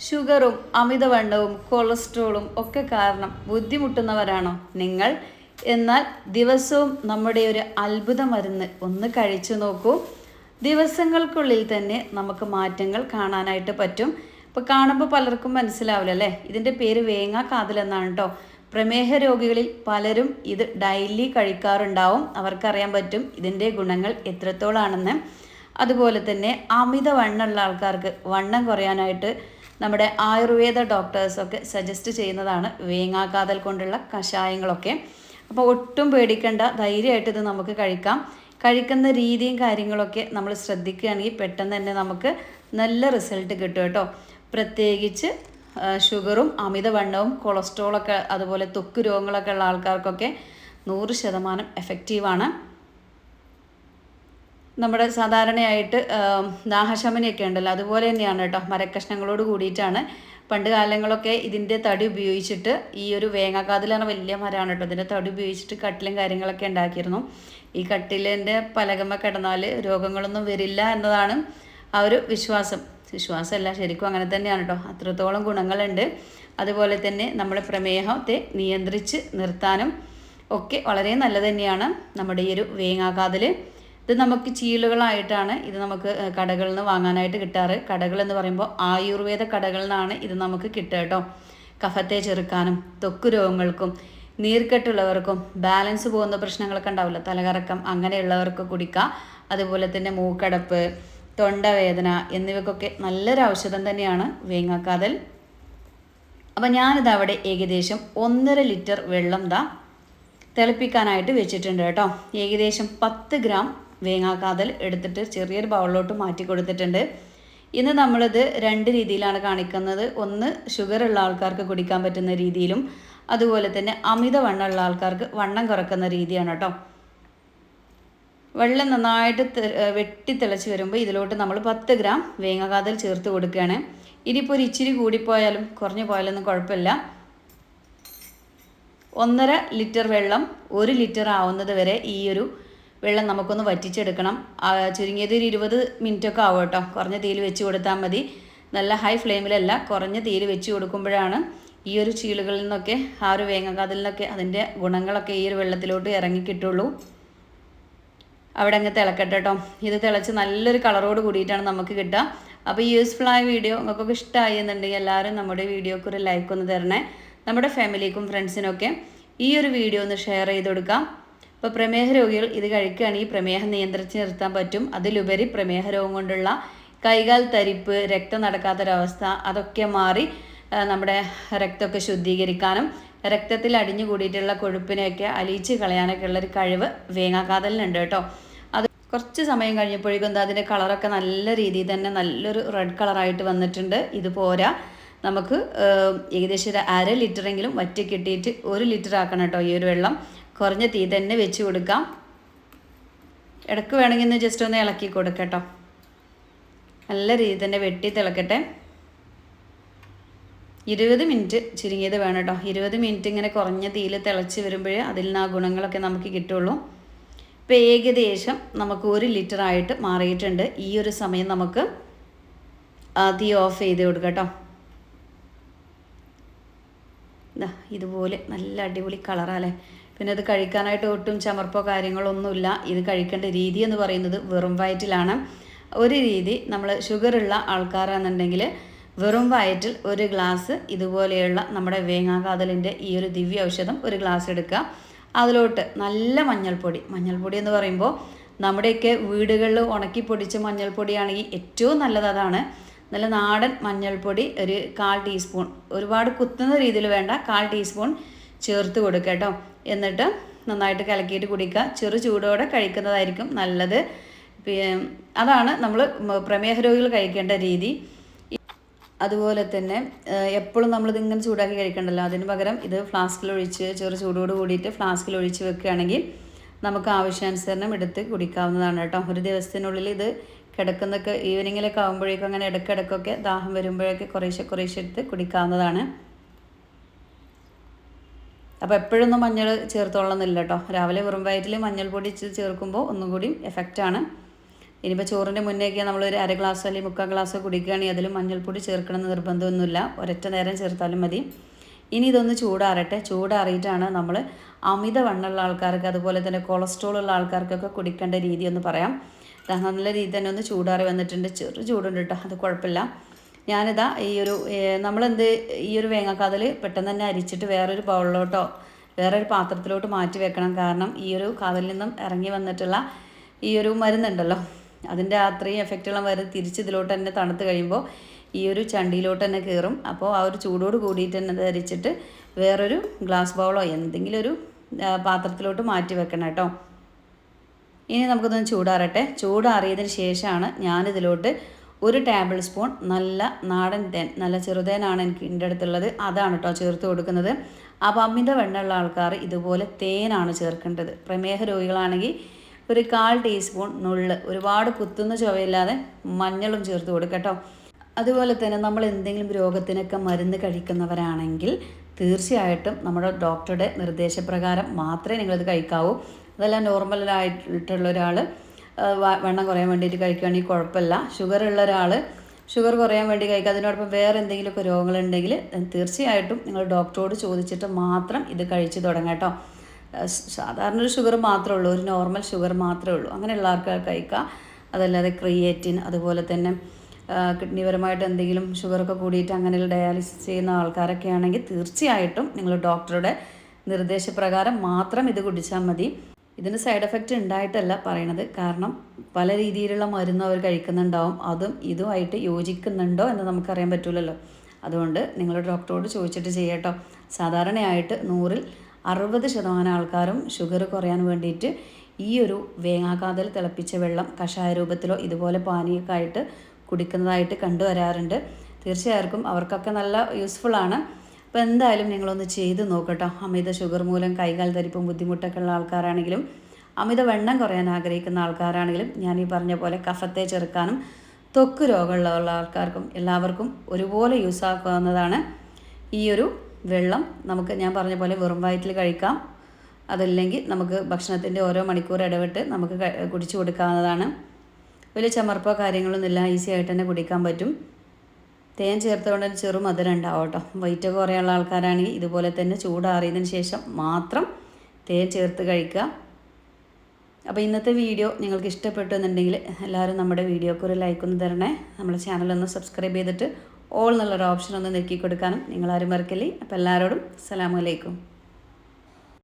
ഷുഗറും അമിതവണ്ണവും കൊളസ്ട്രോളും ഒക്കെ കാരണം ബുദ്ധിമുട്ടുന്നവരാണോ നിങ്ങൾ? എന്നാൽ ദിവസവും നമ്മുടെ ഒരു അത്ഭുത മരുന്ന് ഒന്ന് കഴിച്ചു നോക്കൂ. ദിവസങ്ങൾക്കുള്ളിൽ തന്നെ നമുക്ക് മാറ്റങ്ങൾ കാണാനായിട്ട് പറ്റും. ഇപ്പോൾ കാണുമ്പോൾ പലർക്കും മനസ്സിലാവില്ല അല്ലേ? ഇതിൻ്റെ പേര് വേങ്ങാക്കാതൽ എന്നാണ് കേട്ടോ. പ്രമേഹ രോഗികളിൽ പലരും ഇത് ഡെയിലി കഴിക്കാറുണ്ടാവും. അവർക്കറിയാൻ പറ്റും ഇതിൻ്റെ ഗുണങ്ങൾ എത്രത്തോളാണെന്ന്. അതുപോലെ തന്നെ അമിതവണ്ണമുള്ള ആൾക്കാർക്ക് വണ്ണം കുറയാനായിട്ട് നമ്മുടെ ആയുർവേദ ഡോക്ടേഴ്സൊക്കെ സജസ്റ്റ് ചെയ്യുന്നതാണ് വേങ്ങാക്കാതൽ കൊണ്ടുള്ള കഷായങ്ങളൊക്കെ. അപ്പോൾ ഒട്ടും പേടിക്കേണ്ട, ധൈര്യമായിട്ട് ഇത് നമുക്ക് കഴിക്കാം. കഴിക്കുന്ന രീതിയും കാര്യങ്ങളൊക്കെ നമ്മൾ ശ്രദ്ധിക്കുകയാണെങ്കിൽ പെട്ടെന്ന് തന്നെ നമുക്ക് നല്ല റിസൾട്ട് കിട്ടും കേട്ടോ. പ്രത്യേകിച്ച് ഷുഗറും അമിതവണ്ണവും കൊളസ്ട്രോളൊക്കെ അതുപോലെ ത്വക്ക് രോഗങ്ങളൊക്കെ ഉള്ള ആൾക്കാർക്കൊക്കെ 100% എഫക്റ്റീവാണ്. നമ്മുടെ സാധാരണയായിട്ട് ദാഹശമനയൊക്കെ ഉണ്ടല്ലോ, അതുപോലെ തന്നെയാണ് കേട്ടോ. മരക്കഷ്ണങ്ങളോട് കൂടിയിട്ടാണ് പണ്ട് കാലങ്ങളൊക്കെ ഇതിൻ്റെ തടി ഉപയോഗിച്ചിട്ട്, ഈ ഒരു വേങ്ങാക്കാതിലാണ് വലിയ മരമാണ് കേട്ടോ, ഇതിൻ്റെ തടി ഉപയോഗിച്ചിട്ട് കട്ടിലും കാര്യങ്ങളൊക്കെ ഉണ്ടാക്കിയിരുന്നു. ഈ കട്ടിലിൻ്റെ പലകമ്മ കിടന്നാൽ രോഗങ്ങളൊന്നും വരില്ല എന്നതാണ് ആ ഒരു വിശ്വാസമല്ല, ശരിക്കും അങ്ങനെ തന്നെയാണ് കേട്ടോ. അത്രത്തോളം ഗുണങ്ങളുണ്ട്. അതുപോലെ തന്നെ നമ്മുടെ പ്രമേഹത്തെ നിയന്ത്രിച്ച് നിർത്താനും ഒക്കെ വളരെ നല്ലത് തന്നെയാണ് നമ്മുടെ ഈ ഒരു വേങ്ങാക്കാതൽ. ഇത് നമുക്ക് ചീളുകളായിട്ടാണ് ഇത് നമുക്ക് കടകളിൽ നിന്ന് വാങ്ങാനായിട്ട് കിട്ടാറ്. കടകൾ എന്ന് പറയുമ്പോൾ ആയുർവേദ കടകളിൽ നിന്നാണ് ഇത് നമുക്ക് കിട്ടുക കേട്ടോ. കഫത്തെ ചെറുക്കാനും ത്വക്ക് രോഗങ്ങൾക്കും നീർക്കെട്ടുള്ളവർക്കും ബാലൻസ് പോകുന്ന പ്രശ്നങ്ങളൊക്കെ ഉണ്ടാവില്ല, തലകറക്കം, അങ്ങനെയുള്ളവർക്ക് കുടിക്കാം. അതുപോലെ തന്നെ മൂക്കടപ്പ്, തൊണ്ടവേദന എന്നിവയ്ക്കൊക്കെ നല്ലൊരു ഔഷധം തന്നെയാണ് വേങ്ങാക്കാതൽ. അപ്പം ഞാനിത് അവിടെ ഏകദേശം 1.5 ലിറ്റർ വെള്ളം തിളപ്പിക്കാനായിട്ട് വെച്ചിട്ടുണ്ട് കേട്ടോ. ഏകദേശം 10 ഗ്രാം വേങ്ങാക്കാതൽ എടുത്തിട്ട് ചെറിയൊരു ബൗളിലോട്ട് മാറ്റി കൊടുത്തിട്ടുണ്ട്. ഇന്ന് നമ്മളിത് 2 രീതിയിലാണ് കാണിക്കുന്നത്. ഒന്ന് ഷുഗറുള്ള ആൾക്കാർക്ക് കുടിക്കാൻ പറ്റുന്ന രീതിയിലും, അതുപോലെ തന്നെ അമിതവണ്ണമുള്ള ആൾക്കാർക്ക് വണ്ണം കുറക്കുന്ന രീതിയാണ് കേട്ടോ. വെള്ളം നന്നായിട്ട് വെട്ടി തിളച്ച് വരുമ്പോൾ ഇതിലോട്ട് നമ്മൾ 10 ഗ്രാം വേങ്ങാക്കാതൽ ചേർത്ത് കൊടുക്കുകയാണ്. ഇനിയിപ്പോൾ ഒരു ഇച്ചിരി കൂടിപ്പോയാലും കുറഞ്ഞു പോയാലൊന്നും കുഴപ്പമില്ല. 1.5 ലിറ്റർ വെള്ളം 1 ലിറ്റർ ആവുന്നത് വരെ ഈ ഒരു വെള്ളം നമുക്കൊന്ന് വറ്റിച്ചെടുക്കണം. ചുരുങ്ങിയത് ഒരു 20 മിനിറ്റൊക്കെ ആവും കേട്ടോ. കുറഞ്ഞ തീയിൽ വെച്ച് കൊടുത്താൽ മതി. നല്ല ഹൈ ഫ്ലെയിമിലല്ല, കുറഞ്ഞ തീയിൽ വെച്ച് കൊടുക്കുമ്പോഴാണ് ഈ ഒരു ചീളുകളിൽ നിന്നൊക്കെ, ആ ഒരു വേങ്ങാക്കാതലിൽ നിന്നൊക്കെ അതിൻ്റെ ഗുണങ്ങളൊക്കെ ഈ ഒരു വെള്ളത്തിലോട്ട് ഇറങ്ങി കിട്ടുള്ളൂ. അവിടെ അങ്ങ് തിളക്കട്ടെ കേട്ടോ. ഇത് തിളച്ച് നല്ലൊരു കളറോട് കൂടിയിട്ടാണ് നമുക്ക് കിട്ടുക. അപ്പോൾ യൂസ്ഫുള്ളായ വീഡിയോ നിങ്ങൾക്കൊക്കെ ഇഷ്ടമായി എന്നുണ്ടെങ്കിൽ എല്ലാവരും നമ്മുടെ വീഡിയോക്ക് ഒരു ലൈക്ക് ഒന്ന് തരണേ. നമ്മുടെ ഫാമിലിക്കും ഫ്രണ്ട്സിനൊക്കെ ഈ ഒരു വീഡിയോ ഒന്ന് ഷെയർ ചെയ്ത് കൊടുക്കാം. അപ്പോൾ പ്രമേഹ രോഗികൾ ഇത് കഴിക്കുകയാണെങ്കിൽ പ്രമേഹം നിയന്ത്രിച്ച് നിർത്താൻ പറ്റും. അതിലുപരി പ്രമേഹ രോഗം കൊണ്ടുള്ള കൈകാൽ തരിപ്പ്, രക്തം നടക്കാത്തൊരവസ്ഥ അതൊക്കെ മാറി നമ്മുടെ രക്തമൊക്കെ ശുദ്ധീകരിക്കാനും രക്തത്തിൽ അടിഞ്ഞു കൂടിയിട്ടുള്ള കൊഴുപ്പിനെയൊക്കെ അലിയിച്ച് കളയാനൊക്കെ ഉള്ളൊരു കഴിവ് വേങ്ങാക്കാതലിനുണ്ട് കേട്ടോ. അത് കുറച്ച് സമയം കഴിഞ്ഞപ്പോഴേക്കും എന്താ അതിൻ്റെ കളറൊക്കെ നല്ല രീതിയിൽ തന്നെ നല്ലൊരു റെഡ് കളറായിട്ട് വന്നിട്ടുണ്ട്. ഇത് പോരാ, നമുക്ക് ഏകദേശം ഒരു 1/2 ലിറ്ററെങ്കിലും വറ്റി കിട്ടിയിട്ട് 1 ലിറ്റർ ആക്കണം കേട്ടോ ഈ ഒരു വെള്ളം. കുറഞ്ഞ തീ തന്നെ വെച്ച് കൊടുക്കാം. ഇടയ്ക്ക് വേണമെങ്കിൽ ഒന്ന് ജസ്റ്റ് ഒന്ന് ഇളക്കി കൊടുക്കട്ടോ. നല്ല രീതിയിൽ തന്നെ വെട്ടി തിളക്കട്ടെ. 20 മിനിറ്റ് ചുരുങ്ങിയത് വേണം കേട്ടോ. 20 മിനിറ്റ് ഇങ്ങനെ കുറഞ്ഞ തീയിൽ തിളച്ച് വരുമ്പോഴേ അതിൽ നിന്ന് ആ ഗുണങ്ങളൊക്കെ നമുക്ക് കിട്ടുള്ളൂ. ഇപ്പോൾ ഏകദേശം നമുക്ക് 1 ലിറ്റർ ആയിട്ട് മാറിയിട്ടുണ്ട്. ഈ ഒരു സമയം നമുക്ക് തീ ഓഫ് ചെയ്ത് കൊടുക്കാം കേട്ടോ. ഇതുപോലെ നല്ല അടിപൊളി കളറല്ലേ. പിന്നെ ഇത് കഴിക്കാനായിട്ട് ഒട്ടും ചമർപ്പോ കാര്യങ്ങളൊന്നുമില്ല. ഇത് കഴിക്കേണ്ട രീതി എന്ന് പറയുന്നത് വെറും വയറ്റിലാണ്. ഒരു രീതി, നമ്മൾ ഷുഗറുള്ള ആൾക്കാരാണെന്നുണ്ടെങ്കിൽ വെറും വയറ്റിൽ 1 ഗ്ലാസ് ഇതുപോലെയുള്ള നമ്മുടെ വേങ്ങാക്കാതലിൻ്റെ ഈ ഒരു ദിവ്യ ഔഷധം 1 ഗ്ലാസ് എടുക്കുക. അതിലോട്ട് നല്ല മഞ്ഞൾപ്പൊടി എന്ന് പറയുമ്പോൾ നമ്മുടെയൊക്കെ വീടുകളിൽ ഉണക്കി പൊടിച്ച മഞ്ഞൾപ്പൊടിയാണെങ്കിൽ ഏറ്റവും നല്ലത് അതാണ്. നല്ല നാടൻ മഞ്ഞൾപ്പൊടി ഒരു 1/4 ടീസ്പൂൺ, ഒരുപാട് കുത്തുന്ന രീതിയിൽ വേണ്ട, 1/4 ടീസ്പൂൺ ചേർത്ത് കൊടുക്കുക കേട്ടോ. എന്നിട്ട് നന്നായിട്ട് കലക്കിയിട്ട് കുടിക്കുക. ചെറു ചൂടോടെ കഴിക്കുന്നതായിരിക്കും നല്ലത്. അതാണ് നമ്മൾ പ്രമേഹ രോഗികൾ കഴിക്കേണ്ട രീതി. അതുപോലെ തന്നെ എപ്പോഴും നമ്മളിതിങ്ങനെ ചൂടാക്കി കഴിക്കണ്ടല്ലോ, അതിന് പകരം ഇത് ഫ്ലാസ്കിലൊഴിച്ച് ചെറു ചൂടോട് കൂടിയിട്ട് ഫ്ലാസ്കിലൊഴിച്ച് വെക്കുകയാണെങ്കിൽ നമുക്ക് ആവശ്യാനുസരണം എടുത്ത് കുടിക്കാവുന്നതാണ് കേട്ടോ. ഒരു ദിവസത്തിനുള്ളിൽ ഇത് കിടക്കുന്നൊക്കെ ഈവനിങ്ങിലൊക്കെ ആകുമ്പോഴേക്കും അങ്ങനെ ഇടയ്ക്കിടയ്ക്കൊക്കെ ദാഹം വരുമ്പോഴൊക്കെ കുറേശ്ശെ എടുത്ത് കുടിക്കാവുന്നതാണ്. അപ്പോൾ എപ്പോഴൊന്നും മഞ്ഞൾ ചേർത്തോളന്നില്ല കേട്ടോ. രാവിലെ വെറും വയറ്റിൽ മഞ്ഞൾപ്പൊടി ചേർക്കുമ്പോൾ ഒന്നും കൂടി എഫക്റ്റാണ്. ഇനിയിപ്പോൾ ചോറിൻ്റെ മുന്നേക്ക് നമ്മളൊരു അര ഗ്ലാസ്സോ അല്ലെങ്കിൽ 3/4 ഗ്ലാസ്സോ കുടിക്കുകയാണെങ്കിൽ അതിൽ മഞ്ഞൾപ്പൊടി ചേർക്കണമെന്ന് നിർബന്ധമൊന്നുമില്ല, ഒരൊറ്റ നേരം ചേർത്താലും മതി. ഇനി ഇതൊന്ന് ചൂടാറട്ടെ. ചൂടാറിയിട്ടാണ് നമ്മൾ അമിതവണ്ണമുള്ള ആൾക്കാർക്ക് അതുപോലെ തന്നെ കൊളസ്ട്രോൾ ഉള്ള ആൾക്കാർക്കൊക്കെ കുടിക്കേണ്ട രീതി ഒന്ന് പറയാം. നല്ല രീതി തന്നെ ഒന്ന് ചൂടാറി വന്നിട്ടുണ്ട്. ചെറു ചൂടുണ്ട് കേട്ടോ, അത് കുഴപ്പമില്ല. ഞാനിതാ ഈ ഒരു വേങ്ങക്കാതിൽ പെട്ടെന്ന് തന്നെ അരിച്ചിട്ട് വേറൊരു ബൗളിലോട്ടോ വേറൊരു പാത്രത്തിലോട്ട് മാറ്റി വെക്കണം. കാരണം ഈ ഒരു കാതിൽ നിന്നും ഇറങ്ങി വന്നിട്ടുള്ള ഈ ഒരു മരുന്നുണ്ടല്ലോ, അതിൻ്റെ അത്രയും എഫക്റ്റുള്ള മരുന്ന് തിരിച്ച് ഇതിലോട്ട് തന്നെ തണുത്ത് കഴിയുമ്പോൾ ഈ ഒരു ചണ്ടിയിലോട്ട് തന്നെ കയറും. അപ്പോൾ ആ ഒരു ചൂടോട് കൂടിയിട്ട് തന്നെ ധരിച്ചിട്ട് വേറൊരു ഗ്ലാസ് ബൗളോ എന്തെങ്കിലും ഒരു പാത്രത്തിലോട്ട് മാറ്റി വെക്കണം കേട്ടോ. ഇനി നമുക്കിതൊന്ന് ചൂടാറട്ടെ. ചൂടാറിയതിന് ശേഷമാണ് ഞാനിതിലോട്ട് 1 ടേബിൾ സ്പൂൺ നല്ല നാടൻ തേൻ, നല്ല ചെറുതേനാണ് എൻ്റെ അടുത്തുള്ളത്, അതാണ് കേട്ടോ ചേർത്ത് കൊടുക്കുന്നത്. അപ്പോൾ അമിതവണ്ണമുള്ള ആൾക്കാർ ഇതുപോലെ തേനാണ് ചേർക്കേണ്ടത്. പ്രമേഹ രോഗികളാണെങ്കിൽ ഒരു 1/4 ടീസ്പൂൺ നുള്ള്, ഒരുപാട് കുത്തുന്ന ചുവയില്ലാതെ മഞ്ഞളും ചേർത്ത് കൊടുക്കുക കേട്ടോ. അതുപോലെ തന്നെ നമ്മൾ എന്തെങ്കിലും രോഗത്തിനൊക്കെ മരുന്ന് കഴിക്കുന്നവരാണെങ്കിൽ തീർച്ചയായിട്ടും നമ്മുടെ ഡോക്ടറുടെ നിർദ്ദേശപ്രകാരം മാത്രമേ നിങ്ങളിത് കഴിക്കാവൂ. അതെല്ലാം നോർമലായിട്ടുള്ള ഒരാൾ വണ്ണം കുറയാൻ വേണ്ടിയിട്ട് കഴിക്കുകയാണെങ്കിൽ കുഴപ്പമില്ല. ഷുഗർ ഉള്ള ഒരാൾ ഷുഗർ കുറയാൻ വേണ്ടി കഴിക്കുക, അതിനോടൊപ്പം വേറെ എന്തെങ്കിലുമൊക്കെ രോഗങ്ങളുണ്ടെങ്കിൽ തീർച്ചയായിട്ടും നിങ്ങൾ ഡോക്ടറോട് ചോദിച്ചിട്ട് മാത്രം ഇത് കഴിച്ച് തുടങ്ങാം കേട്ടോ. സാധാരണ ഒരു ഷുഗർ മാത്രമേ ഉള്ളൂ, ഒരു നോർമൽ ഷുഗർ മാത്രമേ ഉള്ളൂ, അങ്ങനെയുള്ള ആൾക്കാർ കഴിക്കുക. അതല്ലാതെ ക്രിയേറ്റിൻ അതുപോലെ തന്നെ കിഡ്നിപരമായിട്ട് എന്തെങ്കിലും ഷുഗറൊക്കെ കൂടിയിട്ട് അങ്ങനെയുള്ള ഡയാലിസിസ് ചെയ്യുന്ന ആൾക്കാരൊക്കെ ആണെങ്കിൽ തീർച്ചയായിട്ടും നിങ്ങൾ ഡോക്ടറുടെ നിർദ്ദേശപ്രകാരം മാത്രം ഇത് കുടിച്ചാൽ മതി. ഇതിന് സൈഡ് എഫക്റ്റ് ഉണ്ടായിട്ടല്ല പറയണത്, കാരണം പല രീതിയിലുള്ള മരുന്ന് അവർ കഴിക്കുന്നുണ്ടാവും, അതും ഇതുമായിട്ട് യോജിക്കുന്നുണ്ടോ എന്ന് നമുക്കറിയാൻ പറ്റില്ലല്ലോ. അതുകൊണ്ട് നിങ്ങൾ ഡോക്ടറോട് ചോദിച്ചിട്ട് ചെയ്യട്ടോ. സാധാരണയായിട്ട് 100-ൽ 60% ആൾക്കാരും ഷുഗർ കുറയാൻ വേണ്ടിയിട്ട് ഈ ഒരു വേങ്ങാക്കാതിൽ തിളപ്പിച്ച വെള്ളം കഷായ രൂപത്തിലോ ഇതുപോലെ പാനീയമൊക്കെ ആയിട്ട് കുടിക്കുന്നതായിട്ട് കണ്ടുവരാറുണ്ട്. തീർച്ചയായും അവർക്കൊക്കെ നല്ല യൂസ്ഫുള്ളാണ്. അപ്പോൾ എന്തായാലും നിങ്ങളൊന്ന് ചെയ്ത് നോക്കട്ടോ. അമിത ഷുഗർ മൂലം കൈകാൽ തരിപ്പും ബുദ്ധിമുട്ടൊക്കെ ഉള്ള ആൾക്കാരാണെങ്കിലും അമിതവണ്ണം കുറയാൻ ആഗ്രഹിക്കുന്ന ആൾക്കാരാണെങ്കിലും ഞാൻ ഈ പറഞ്ഞ പോലെ കഫത്തെ ചെറുക്കാനും ത്വക്ക് രോഗമുള്ള ആൾക്കാർക്കും എല്ലാവർക്കും ഒരുപോലെ യൂസ് ആക്കാവുന്നതാണ് ഈ ഒരു വെള്ളം. നമുക്ക് ഞാൻ പറഞ്ഞ പോലെ വെറും വയറ്റിൽ കഴിക്കാം, അതല്ലെങ്കിൽ നമുക്ക് ഭക്ഷണത്തിൻ്റെ ഓരോ മണിക്കൂർ ഇടവിട്ട് നമുക്ക് കുടിച്ചു കൊടുക്കാവുന്നതാണ്. വലിയ ചമർപ്പോ കാര്യങ്ങളൊന്നുമില്ല, ഈസി ആയിട്ട് തന്നെ കുടിക്കാൻ പറ്റും. തേൻ ചേർത്തുകൊണ്ട് ചെറു മധുരം ഉണ്ടാവും കേട്ടോ. വെയിറ്റ് കുറയുള്ള ആൾക്കാരാണെങ്കിൽ ഇതുപോലെ തന്നെ ചൂടാറിയതിന് ശേഷം മാത്രം തേൻ ചേർത്ത് കഴിക്കുക. അപ്പോൾ ഇന്നത്തെ വീഡിയോ നിങ്ങൾക്ക് ഇഷ്ടപ്പെട്ടു എന്നുണ്ടെങ്കിൽ എല്ലാവരും നമ്മുടെ വീഡിയോക്ക് ഒരു ലൈക്ക് ഒന്ന് തരണേ. നമ്മുടെ ചാനലൊന്ന് സബ്സ്ക്രൈബ് ചെയ്തിട്ട് ഓൾ എന്നുള്ളൊരു ഓപ്ഷൻ ഒന്ന് നെക്കി കൊടുക്കാനും നിങ്ങളാരും മറക്കല്ലേ. അപ്പോൾ എല്ലാവരോടും അസ്സലാമു അലൈക്കും.